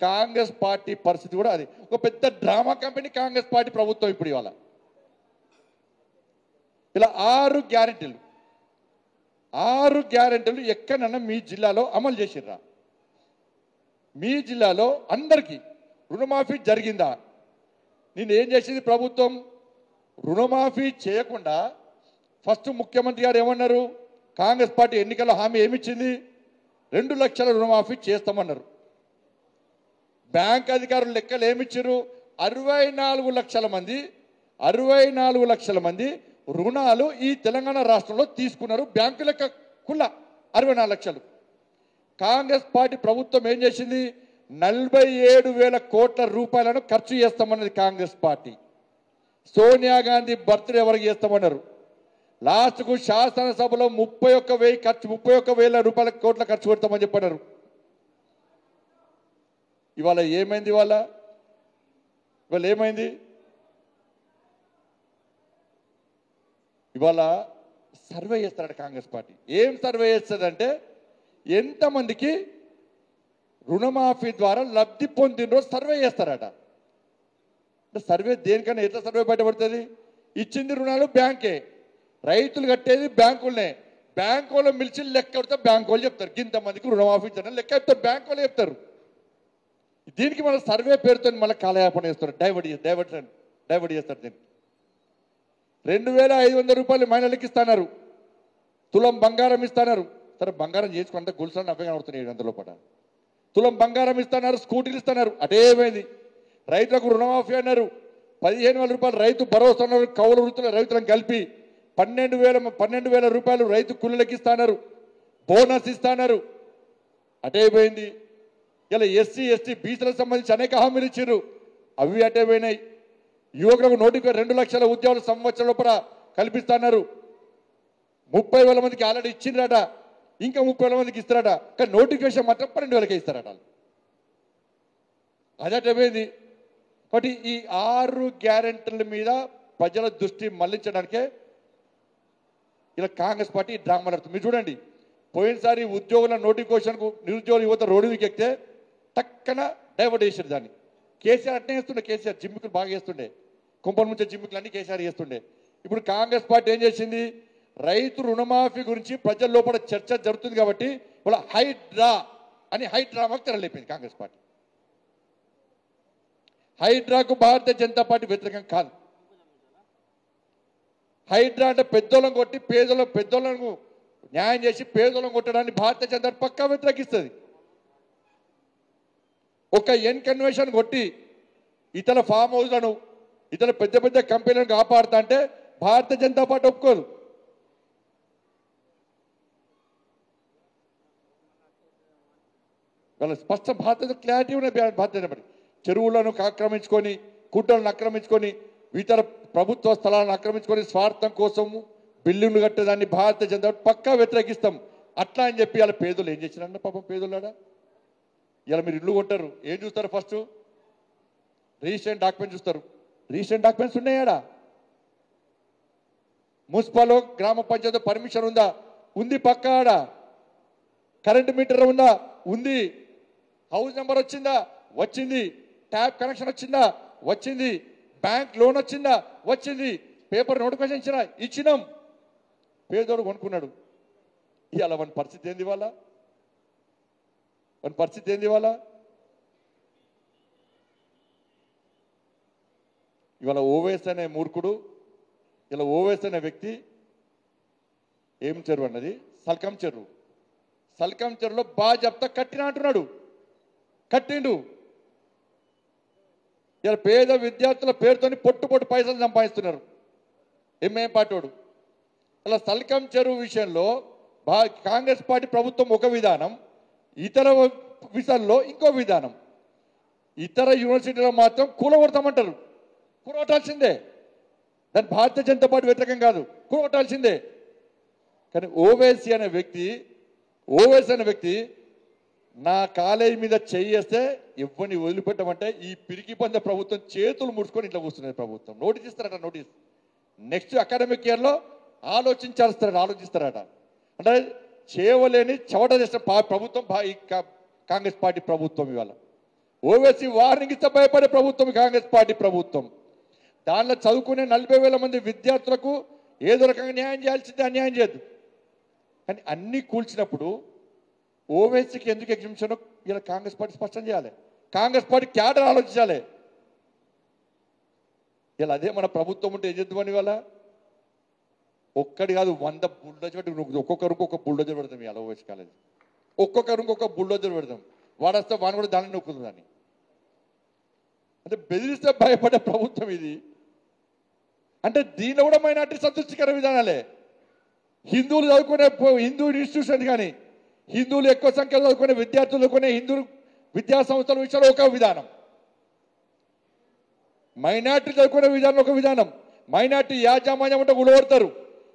Congress party పరిస్థితి కూడా అది ఒక పెద్ద డ్రామా కంపెనీ కాంగ్రెస్ పార్టీ ప్రభుత్వం ఇప్పుడు ఇవాళ ఇలా 6 గ్యారెంటీలు ఎక్కడన్నా మీ జిల్లాలో అమలు చేసిర్రా? మీ జిల్లాలో అందరికీ రుణమాఫీ జరిగిందా? నేను ఏం చేసింది ప్రభుత్వం? రుణమాఫీ చేయకుండా ఫస్ట్ ముఖ్యమంత్రి గారు ఏమన్నారు? కాంగ్రెస్ పార్టీ ఎన్నికల్లో హామీ ఏమిచ్చింది? 2 లక్షల రుణమాఫీ చేస్తామన్నారు. బ్యాంక్ అధికారులు లెక్కలు ఏమిచ్చారు? 64 లక్షల మంది రుణాలు ఈ తెలంగాణ రాష్ట్రంలో తీసుకున్నారు. బ్యాంకు లెక్క కుల్ల 64 లక్షలు. కాంగ్రెస్ పార్టీ ప్రభుత్వం ఏం చేసింది? 47,000 కోట్ల రూపాయలను ఖర్చు చేస్తామన్నది కాంగ్రెస్ పార్టీ. సోనియా గాంధీ బర్త్డే ఎవరికి చేస్తామన్నారు. లాస్ట్కు శాసనసభలో 31,000 కోట్ల ఖర్చు పెడతామని చెప్పన్నారు. ఇవాళ ఏమైంది? ఇవాళ ఏమైంది? ఇవాళ సర్వే చేస్తాడు కాంగ్రెస్ పార్టీ. ఏం సర్వే చేస్తుందంటే ఎంతమందికి రుణమాఫీ ద్వారా లబ్ధి పొందినరో సర్వే చేస్తారట. సర్వే దేనికన్నా ఎట్లా సర్వే బయటపడుతుంది? ఇచ్చింది రుణాలు బ్యాంకే, రైతులు కట్టేది బ్యాంకులనే. బ్యాంకు వాళ్ళు మిలిచి లెక్క పెడితే బ్యాంకు వాళ్ళు చెప్తారు ఇంతమందికి రుణమాఫీ ఇచ్చారని లెక్క చెప్తారు, బ్యాంకు వాళ్ళు చెప్తారు. దీనికి మన సర్వే పేరుతో మళ్ళీ కాలయాపన చేస్తారు, డైవర్ట్ చేస్తారు. దీనికి 2,500 రూపాయలు మహిళలకు ఇస్తున్నారు. తులం బంగారం ఇస్తున్నారు. సరే బంగారం చేసుకుంటే గుల్సాన్ని అవ్వగా అవుతున్నాయి 700 లోపల. తులం బంగారం ఇస్తున్నారు, స్కూటీలు ఇస్తున్నారు. అటేమైంది? రైతులకు రుణమాఫీ అన్నారు. 15,000 రూపాయలు రైతు భరోసా అన్నారు. కౌలు వృత్తుల రైతులను కలిపి 12,000 రూపాయలు రైతు కూలీలకు ఇస్తున్నారు. బోనస్ ఇస్తున్నారు. అటేపోయింది. ఇలా ఎస్సీ ఎస్టీ బీసీలకు సంబంధించి అనేక హామీలు ఇచ్చారు. అవి అటేపోయినాయి. యువకులకు నోటిఫికేషన్ 2 లక్షల ఉద్యోగాలు సంవత్సరం లోపల కల్పిస్తున్నారు. 30,000 మందికి ఆల్రెడీ ఇచ్చిండ్రట, ఇంకా 30,000 మందికి ఇస్తారట. కానీ నోటిఫికేషన్ మాత్రం 12,000కే ఇస్తారట. అదటపోయింది. కాబట్టి ఈ 6 గ్యారెంటీల మీద ప్రజల దృష్టి మళ్లించడానికే ఇలా కాంగ్రెస్ పార్టీ డ్రామా నడుతుంది. మీరు చూడండి, పోయినసారి ఉద్యోగుల నోటిఫికేషన్కు నిరుద్యోగుల యువత రోడ్డు మీకు ఎక్కితే టక్కన డైవర్ట్ చేసారు దాన్ని. కేసీఆర్ అట్నే చేస్తుండే. కేసీఆర్ జిమ్మికులు బాగా చేస్తుండే, కుంపల ముంచే జిమ్మికులు అన్నీ కేసీఆర్ చేస్తుండే. ఇప్పుడు కాంగ్రెస్ పార్టీ ఏం చేసింది? రైతు రుణమాఫీ గురించి ప్రజల లోపల చర్చ జరుగుతుంది కాబట్టి వాళ్ళ హైడ్రామాకు తెరలేపింది కాంగ్రెస్ పార్టీ. హైడ్రాకు భారతీయ జనతా పార్టీ వ్యతిరేకం కాదు. హైడ్రా అంటే పెద్దోళ్ళం కొట్టి పెద్దోళ్ళకు న్యాయం చేసి పేదోళ్ళం కొట్టడాన్ని భారతీయ జనతా పార్టీ పక్కా వ్యతిరేకిస్తుంది. ఒక కన్వెన్షన్ కొట్టి ఇతర ఫామ్ హౌస్లను ఇతర పెద్ద పెద్ద కంపెనీలను కాపాడుతా అంటే భారతీయ జనతా పార్టీ ఒప్పుకోదు. వాళ్ళ స్పష్ట భారతీయ క్లారిటీ ఉన్నాయి. భారతీయ జనతా పార్టీ చెరువులను ఆక్రమించుకొని, కుంటలను ఆక్రమించుకొని, ఇతర ప్రభుత్వ స్థలాలను ఆక్రమించుకొని స్వార్థం కోసం బిల్డింగ్లు కట్టేదాన్ని భారతీయ జనతా పార్టీ పక్కా వ్యతిరేకిస్తాం. అట్లా అని చెప్పి వాళ్ళ పేదలు ఏం చేసినారన్న పాపం పేదోళ్ళాడా? ఇలా మీరు ఇల్లు కొంటారు, ఏం చూస్తారు? ఫస్ట్ రిజిస్ట్రేషన్ డాక్యుమెంట్ చూస్తారు. రిజిస్ట్రేషన్ డాక్యుమెంట్స్ ఉన్నాయాడా? మున్సిపల్ గ్రామ పంచాయతీ పర్మిషన్ ఉందా? ఉంది. పక్కా ఆడ కరెంటు మీటర్ ఉందా? ఉంది. హౌస్ నెంబర్ వచ్చిందా? వచ్చింది. ట్యాప్ కనెక్షన్ వచ్చిందా? వచ్చింది. బ్యాంక్ లోన్ వచ్చిందా? వచ్చింది. పేపర్ నోటిఫికేషన్ ఇచ్చినాం. పేదోడు కొనుక్కున్నాడు. ఇవాళ మన పరిస్థితి ఏంది? ఇవాళ ఓవేస్ అనే మూర్ఖుడు, ఇలా ఓవేస్ అనే వ్యక్తి ఏం చెరువు అన్నది? సల్కం చెరువులో బాజప్తా కట్టిన అంటున్నాడు. కట్టిండు. ఇలా పేద విద్యార్థుల పేరుతోని పొట్టు పైసలు సంపాదిస్తున్నారు ఎంఏ పార్టీడు. అలా సల్కం చెరువు విషయంలో కాంగ్రెస్ పార్టీ ప్రభుత్వం ఒక విధానం, ఇతర విషయాల్లో ఇంకో విధానం. ఇతర యూనివర్సిటీలో మాత్రం కూలగొడతామంటారు. కూలగొట్టాల్సిందే. దాని భారతీయ జనతా పార్టీ వ్యతిరేకం కాదు, కూలగొట్టాల్సిందే. కానీ ఓవైసీ అనే వ్యక్తి నా కాలేజీ మీద చేయేస్తే ఇవ్వని వదిలిపెట్టమంటే ఈ పిరికి పంద ప్రభుత్వం చేతులు ముడుచుకొని ఇట్లా కూర్చున్నది ప్రభుత్వం. నోటీస్ ఇస్తారట. నోటీస్ నెక్స్ట్ అకాడమిక్ ఇయర్లో ఆలోచిస్తారట. అంటే చేయలేని చవట చేసిన ప్రభుత్వం కాంగ్రెస్ పార్టీ ప్రభుత్వం. ఇవాళ ఓవైసీ వార్నింగ్ ఇస్తే భయపడే ప్రభుత్వం కాంగ్రెస్ పార్టీ ప్రభుత్వం. దానిలో చదువుకునే 40,000 మంది విద్యార్థులకు ఏదో రకంగా న్యాయం చేయాల్సిందే, అన్యాయం చేయద్దు. కానీ అన్నీ కూల్చినప్పుడు ఓవైసీకి ఎందుకు ఎగ్జిబిషన్ ఇలా కాంగ్రెస్ పార్టీ స్పష్టం చేయాలి. కాంగ్రెస్ పార్టీ క్యాడర్ ఆలోచించాలి. ఇలా అదే మన ప్రభుత్వం ఉంటే ఏం చేద్దామని వాళ్ళ ఒక్కడి కాదు 100 బుల్డోజర్ పెట్టి ఒక్కొక్కరికి ఒక బుల్డోజర్ పెడతాం. ఇలా ఓవైసీ కాలేజ్ ఒక్కొక్కరికి ఒక బుల్డోజర్ పెడతాం. వాడు వస్తే వాడిని కూడా దాన్ని నొక్కుతుందని. అంటే బెదిరిస్తే భయపడే ప్రభుత్వం ఇది. అంటే దీనిలో కూడా మైనార్టీ సంతృష్టికర విధానాలే. హిందువులు చదువుకునే హిందూ ఇన్స్టిట్యూషన్ కానీ హిందువులు ఎక్కువ సంఖ్యలో చదువుకునే విద్యార్థులు చదువుకునే హిందూ విద్యా సంస్థల విషయంలో ఒక విధానం, మైనార్టీ చదువుకునే విధానం ఒక విధానం. మైనార్టీ యాజమాన్యం ఉంటే ఉడగొడతారు,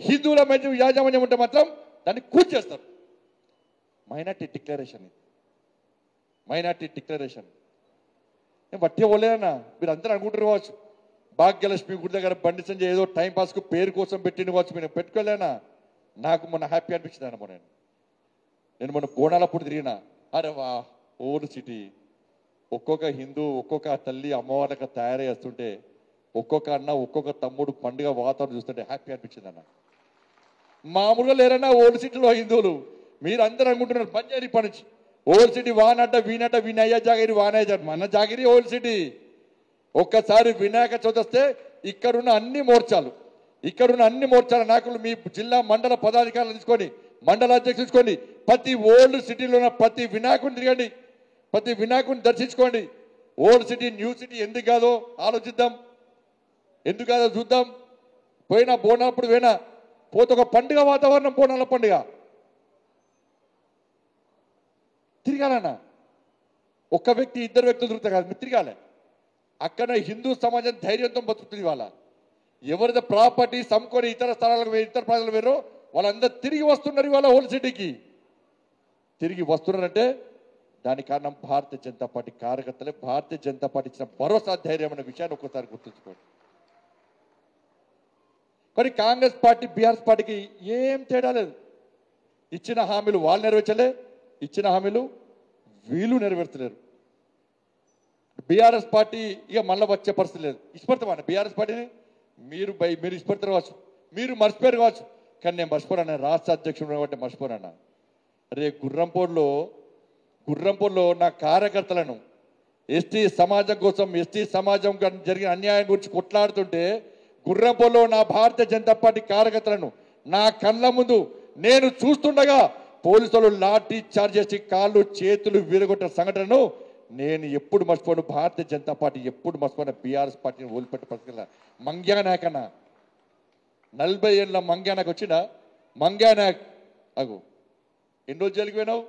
హిందువుల మధ్య యాజమాన్యం ఉంటే మాత్రం దాన్ని కూర్చేస్తారు. మైనార్టీ డిక్లరేషన్ ఇది, మైనార్టీ డిక్లరేషన్. నేను బట్టి పోలేదన్నా. మీరు అందరూ అనుకుంటారు కావచ్చు భాగ్యలక్ష్మి గుడి దగ్గర బండి సంజయ్ ఏదో టైం పాస్కు పేరు కోసం పెట్టిన కావచ్చు. మీరు పెట్టుకోలేనా? నాకు మొన్న హ్యాపీ అనిపించింది అన్నమో. నేను మొన్న బోనాలప్పుడు తిరిగిన. అరే వా, ఓల్డ్ సిటీ. ఒక్కొక్క హిందూ ఒక్కొక్క తల్లి అమ్మవారికి తయారు చేస్తుంటే ఒక్కొక్క అన్న ఒక్కొక్క తమ్ముడు పండుగ వాతావరణం చూస్తుంటే హ్యాపీ అనిపించింది అన్న. మామూలుగా లేరన్నా ఓల్డ్ సిటీలో హిందువులు. మీరు అందరూ అనుకుంటున్నారు బంజారీ పని నుంచి ఓల్డ్ సిటీ వానట వీనట వినయ్య జాగిరి వానయ్య మన జాగిరి ఓల్డ్ సిటీ. ఒక్కసారి వినాయక చవితి వస్తే ఇక్కడున్న అన్ని మోర్చాల నాయకులు మీ జిల్లా మండల పదాధికారులు తీసుకొని మండల అధ్యక్షులు తీసుకొని ప్రతి ఓల్డ్ సిటీలో ఉన్న ప్రతి వినాయకుడిని తిరగండి, ప్రతి వినాయకుడిని దర్శించుకోండి. ఓల్డ్ సిటీ న్యూ సిటీ ఎందుకు కాదో ఆలోచిద్దాం, ఎందుకు కాదో చూద్దాం. పోయినా బోనాలప్పుడు పోతే ఒక పండుగ వాతావరణం, బోనాల పండుగ తిరగాలన్నా. ఒక్క వ్యక్తి ఇద్దరు వ్యక్తులు తిరుగుతారు కాదు, మీరు తిరగాలి. అక్కడ హిందూ సమాజం ధైర్యంతో బతుకుతుంది. వాళ్ళ ఎవరిదో ప్రాపర్టీ సమ్ముకొని ఇతర స్థలాలకు ఇతర ప్రజలు వేరో వాళ్ళందరూ తిరిగి వస్తున్నారు. ఇవాళ ఓల్డ్ సిటీకి తిరిగి వస్తున్నారంటే దానికి కారణం భారతీయ జనతా పార్టీ కార్యకర్తలే. భారతీయ జనతా పార్టీ ఇచ్చిన భరోసా, ధైర్యం అనే విషయాన్ని ఒక్కసారి గుర్తుంచుకోండి. కానీ కాంగ్రెస్ పార్టీ బీఆర్ఎస్ పార్టీకి ఏం తేడా లేదు. ఇచ్చిన హామీలు వాళ్ళు నెరవేర్చలే, ఇచ్చిన హామీలు వీళ్ళు నెరవేర్చలేరు. బీఆర్ఎస్ పార్టీ ఇక మళ్ళీ వచ్చే పరిస్థితి లేదు. ఇష్టపడతామన్న బీఆర్ఎస్ పార్టీని మీరు ఇష్టపడతారు కావచ్చు, మీరు మర్చిపోయారు కావచ్చు. కానీ నేను మర్చిపోరాను, రాష్ట్ర అధ్యక్షుడు కాబట్టి మర్చిపోరాను. అరే గుర్రంపూర్లో నా కార్యకర్తలను ఎస్టీ సమాజం కోసం, ఎస్టీ సమాజం జరిగిన అన్యాయం గురించి కొట్లాడుతుంటే గుర్రంపూర్లో నా భారతీయ జనతా పార్టీ కార్యకర్తలను నా కళ్ళ ముందు నేను చూస్తుండగా పోలీసులు లాఠీ చార్జ్ చేసి కాళ్ళు చేతులు విరగొట్టిన సంఘటనను నేను ఎప్పుడు మర్చిపోను. భారతీయ జనతా పార్టీ ఎప్పుడు మర్చిపోయిన బీఆర్ఎస్ పార్టీని వదిలిపెట్టే పరిస్థితి. మంగ్యానాయక్ అన్న 40 ఏళ్ళ మంగ్యానాయక్ వచ్చిన మంగ్యానాయక్ అగు ఎన్ని రోజులు జైలుకి పోయినావు?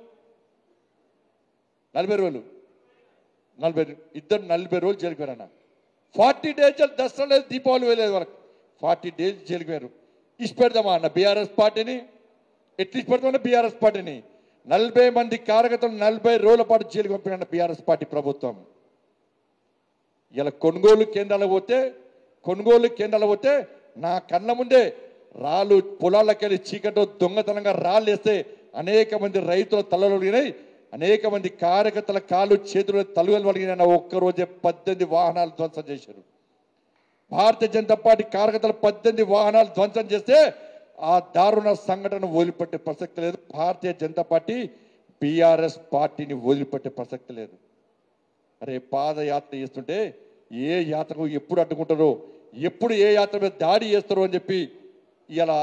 40 రోజులు. 40 రోజులు జైలుకి పోయినా. 40 డేస్ దసరా లేదు, దీపావళి వేయలేదు వరకు 40 డేస్ జైలుకి పోయారు. ఇష్టపెడదామా అన్న బీఆర్ఎస్ పార్టీని? ఎట్లా ఇష్టపెడతామన్నా బీఆర్ఎస్ పార్టీని? 40 మంది కార్యకర్తలు 40 రోజుల పాటు జైలుకి పంపిన బీఆర్ఎస్ పార్టీ ప్రభుత్వం. ఇలా కొనుగోలు కేంద్రాలకు పోతే నా కళ్ళ ముందే రాళ్ళు పొలాలకెళ్ళి చీకటో దొంగతనంగా రాళ్ళు వేస్తే అనేక మంది రైతుల తలలు ఒలిగినాయి, అనేక మంది కార్యకర్తల కాళ్ళు చేతులు తలువలు ఒలిగిన ఒక్కరోజే 18 వాహనాలు ధ్వంసం చేశారు. భారతీయ జనతా పార్టీ కార్యకర్తలు 18 వాహనాలు ధ్వంసం చేస్తే ఆ దారుణ సంఘటన వదిలిపెట్టే ప్రసక్తి లేదు. భారతీయ జనతా పార్టీ బీఆర్ఎస్ పార్టీని వదిలిపెట్టే ప్రసక్తి లేదు. అరే పాదయాత్ర చేస్తుంటే ఏ యాత్రకు ఎప్పుడు అడ్డుకుంటారో, ఎప్పుడు ఏ యాత్ర మీద దాడి చేస్తారో అని చెప్పి ఇలా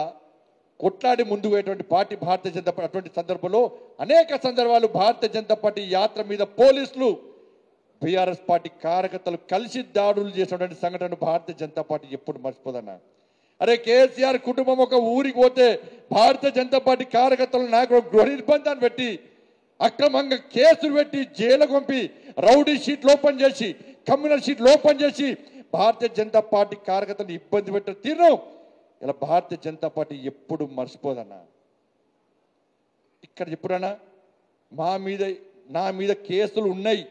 కొట్లాడి ముందుకు పోయేటువంటి పార్టీ భారతీయ జనతా పార్టీ. అటువంటి సందర్భంలో అనేక సందర్భాలు భారతీయ జనతా పార్టీ యాత్ర మీద పోలీసులు బీఆర్ఎస్ పార్టీ కార్యకర్తలు కలిసి దాడులు చేసినటువంటి సంఘటన భారతీయ జనతా పార్టీ ఎప్పుడు మర్చిపోదన్నా. అరే కేసీఆర్ కుటుంబం ఒక ఊరికి పోతే భారతీయ జనతా పార్టీ కార్యకర్తలు నాయకులు గృహ నిర్బంధాన్ని పెట్టి అక్రమంగా కేసులు పెట్టి జైలు పంపి రౌడీ షీట్లు ఓపెన్ చేసి కమ్యూనల్ షీట్లు ఓపెన్ చేసి భారతీయ జనతా పార్టీ కార్యకర్తలు ఇబ్బంది పెట్టిన తీరు ఇలా భారతీయ జనతా పార్టీ ఎప్పుడు మర్చిపోదన్నా. ఇక్కడ చెప్పురానా నా మీద కేసులు ఉన్నాయి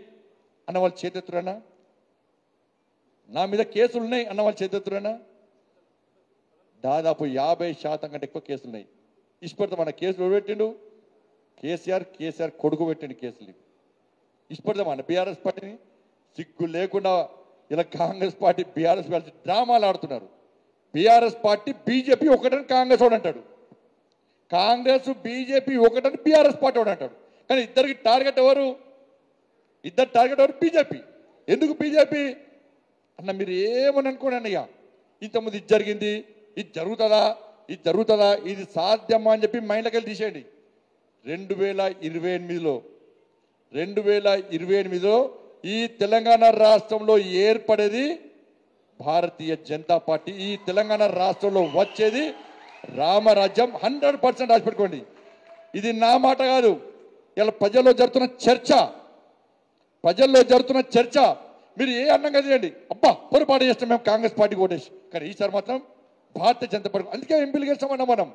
అన్న వాళ్ళు చేతెత్తురానా? నా మీద కేసులు ఉన్నాయి అన్న వాళ్ళు చేతెత్తురానా? దాదాపు 50% కంటే ఎక్కువ కేసులు ఉన్నాయి. ఇష్టపడతాం మన కేసులు పెట్టిండు కేసీఆర్ కొడుకు పెట్టిండు కేసులు. ఇష్టపడతాం అన్న బీఆర్ఎస్ పార్టీని. సిగ్గు లేకుండా ఇలా కాంగ్రెస్ పార్టీ బీఆర్ఎస్ కలిసి డ్రామాలు ఆడుతున్నారు. బీఆర్ఎస్ పార్టీ బీజేపీ ఒకటని కాంగ్రెస్ వాడు అంటాడు, కాంగ్రెస్ బీజేపీ ఒకటని బీఆర్ఎస్ పార్టీ వాడు అంటాడు. కానీ ఇద్దరికి టార్గెట్ ఎవరు? ఇద్దరు టార్గెట్ ఎవరు? బీజేపీ. ఎందుకు బీజేపీ అన్న మీరు ఏమని అనుకోండి అన్నయ్య, ఇంతకుముందు ఇది జరిగింది, ఇది జరుగుతుందా, ఇది జరుగుతుందా, ఇది సాధ్యమా అని చెప్పి మైండ్లోకి వెళ్ళి తీసేయండి. 2028లో ఈ తెలంగాణ రాష్ట్రంలో ఏర్పడేది భారతీయ జనతా పార్టీ. ఈ తెలంగాణ రాష్ట్రంలో వచ్చేది రామరాజ్యం. 100% రాసిపెట్టుకోండి. ఇది నా మాట కాదు, ఇలా ప్రజల్లో జరుగుతున్న చర్చ. మీరు ఏ అన్నంగా చేయండి, అబ్బా పొరపాటు చేస్తాం మేము కాంగ్రెస్ పార్టీ ఓటేసి, కానీ ఈసారి మాత్రం భారతీయ జనతా పార్టీ. అందుకే ఎంపీలు గెలిచామన్నా మనం,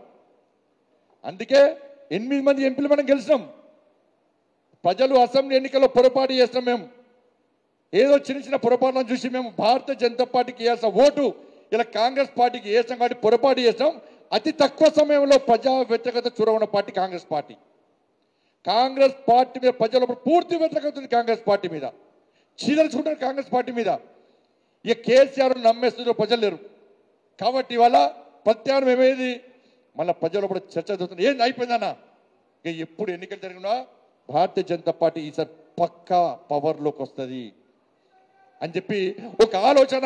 అందుకే 8 మంది ఎంపీలు మనం గెలిచినాం. ప్రజలు అసెంబ్లీ ఎన్నికల్లో పొరపాటు చేస్తాం మేము, ఏదో చిన్న పొరపాట్లను చూసి మేము భారతీయ జనతా పార్టీకి వేయాల్సిన ఓటు ఇలా కాంగ్రెస్ పార్టీకి వేసాం కాబట్టి పొరపాటు చేస్తాం. అతి తక్కువ సమయంలో ప్రజా వ్యతిరేకత చూరవున్న party Congress party. Congress party మీద ప్రజల పూర్తి వ్యతిరేకత ఉంది. కాంగ్రెస్ పార్టీ మీద చీదలుచుకుంటారు. కాంగ్రెస్ పార్టీ మీద ఇక కేసీఆర్ నమ్మేస్తున్న ప్రజలు లేరు కాబట్టి ఇవాళ ప్రత్యామ్నాయం ఏమేది మళ్ళీ ప్రజలు కూడా చర్చ జరుగుతుంది. ఏంది అయిపోయిందన్న, ఇక ఎప్పుడు ఎన్నికలు జరిగినా భారతీయ జనతా పార్టీ ఈసారి పక్కా పవర్లోకి వస్తుంది అని చెప్పి ఒక ఆలోచన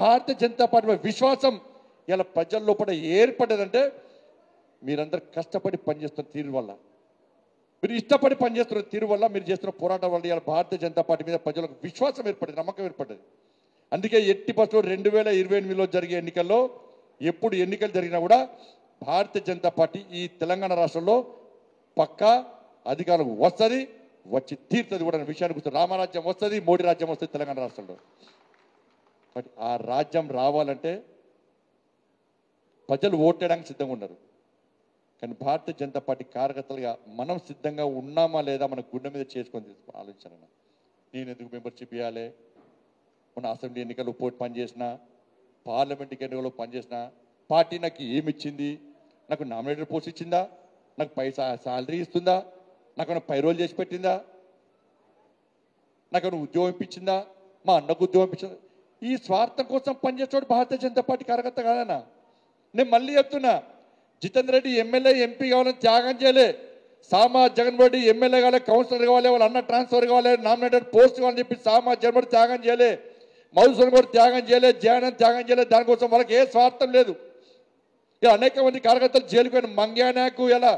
భారతీయ జనతా పార్టీ విశ్వాసం ఇలా ప్రజల లోపల ఏర్పడ్డదంటే మీరందరూ కష్టపడి పనిచేస్తున్న తీరు వల్ల, మీరు ఇష్టపడి పనిచేస్తున్న తీరు వల్ల, మీరు చేస్తున్న పోరాటం వల్ల ఇలా భారతీయ జనతా పార్టీ మీద ప్రజలకు విశ్వాసం ఏర్పడింది, నమ్మకం ఏర్పడ్డది. అందుకే ఎట్టి పరిస్థితుల్లో 2028లో జరిగే ఎన్నికల్లో ఎప్పుడు ఎన్నికలు జరిగినా కూడా భారతీయ జనతా పార్టీ ఈ తెలంగాణ రాష్ట్రంలో పక్కా అధికారం వస్తుంది, వచ్చి తీరుతుంది కూడా. విషయానికి వస్తే రామరాజ్యం వస్తుంది, మోడీ రాజ్యం వస్తుంది తెలంగాణ రాష్ట్రంలో. బట్ ఆ రాజ్యం రావాలంటే ప్రజలు ఓటేయడానికి సిద్ధంగా ఉన్నారు. కానీ భారతీయ జనతా పార్టీ కార్యకర్తలుగా మనం సిద్ధంగా ఉన్నామా లేదా మన గుండె మీద చేసుకొని ఆలోచించాలన్న. నేను ఎందుకు మెంబర్షిప్ ఇవ్వాలి? మన అసెంబ్లీ ఎన్నికల్లో పోటీ పనిచేసిన, పార్లమెంట్ ఎన్నికల్లో పనిచేసిన పార్టీ నాకు ఏమిచ్చింది? నాకు నామినేటెడ్ పోస్ట్ ఇచ్చిందా? నాకు శాలరీ ఇస్తుందా? నాకు పైరోల్ చేసి పెట్టిందా? నాకు ఉద్యోగం ఇప్పించిందా? మా అన్నకు ఉద్యోగం ఇప్పించిందా? ఈ స్వార్థం కోసం పనిచేసేవాడు భారతీయ జనతా పార్టీ కార్యకర్త కాదన్నా. నేను మళ్ళీ చెప్తున్నా, జితేందర్ రెడ్డి ఎమ్మెల్యే ఎంపీ కావాలని త్యాగం చేయలే, జగన్మోహన్ రెడ్డి ఎమ్మెల్యే కావాలి, కౌన్సిలర్ కావాలి, వాళ్ళ అన్న ట్రాన్స్ఫర్ కావాలి, నామినేటెడ్ పోస్ట్ కావాలని చెప్పి జగన్మోహన్ రెడ్డి త్యాగం చేయలే, మధుసూదన్ కూడా త్యాగం చేయలే, జయానంద్ త్యాగం చేయలే. దానికోసం వాళ్ళకి ఏ స్వార్థం లేదు. ఇక అనేక మంది కార్యకర్తలు జైలుకు పోయిన మంగ్యానాకు ఎలా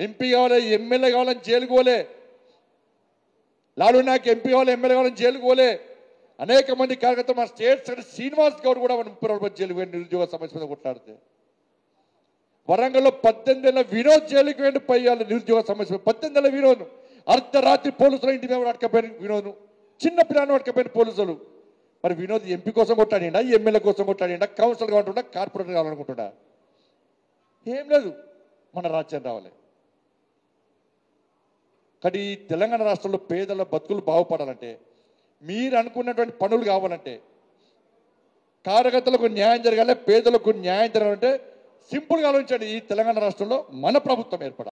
ఎంపీ కావాలి, ఎమ్మెల్యే కావాలని జైలుకు పోలే, లాలు నాయక్ ఎంపీ కావాలి, ఎమ్మెల్యే కావాలని జైలుకు పోలే. అనేక మంది కార్యకర్తలు మన స్టేట్ సెక్రటరీ శ్రీనివాస్ గౌడ్ కూడా మనం 30 రోజులు జైలుకు పోయి నిరుద్యోగ సమస్య మీద కొట్లాడితే, వరంగల్లో 18 ఏళ్ళ వినోద్ జైలుకి వెళ్ళి పోయాలి నిరుద్యోగ సమస్య. 18 ఏళ్ళ వినోద్ అర్ధరాత్రి పోలీసులు ఇంటి మీద అడకపోయిన వినోద్, చిన్న పిల్లలు అడకపోయిన పోలీసులు. మరి వినోద్ ఎంపీ కోసం కొట్టాడిండా, ఎమ్మెల్యే కోసం కొట్టాడిండా, కౌన్సిలర్ కావాలంటుండా, కార్పొరేటర్ కావాలనుకుంటుండా? ఏం లేదు, మన రాజ్యం రావాలి. కానీ ఈ తెలంగాణ రాష్ట్రంలో పేదల బతుకులు బాగుపడాలంటే, మీరు అనుకున్నటువంటి పనులు కావాలంటే, కార్యకర్తలకు న్యాయం జరగాలి, పేదలకు న్యాయం జరగాలంటే సింపుల్గా ఆలోచించండి. ఈ తెలంగాణ రాష్ట్రంలో మన ప్రభుత్వం ఏర్పడాలి.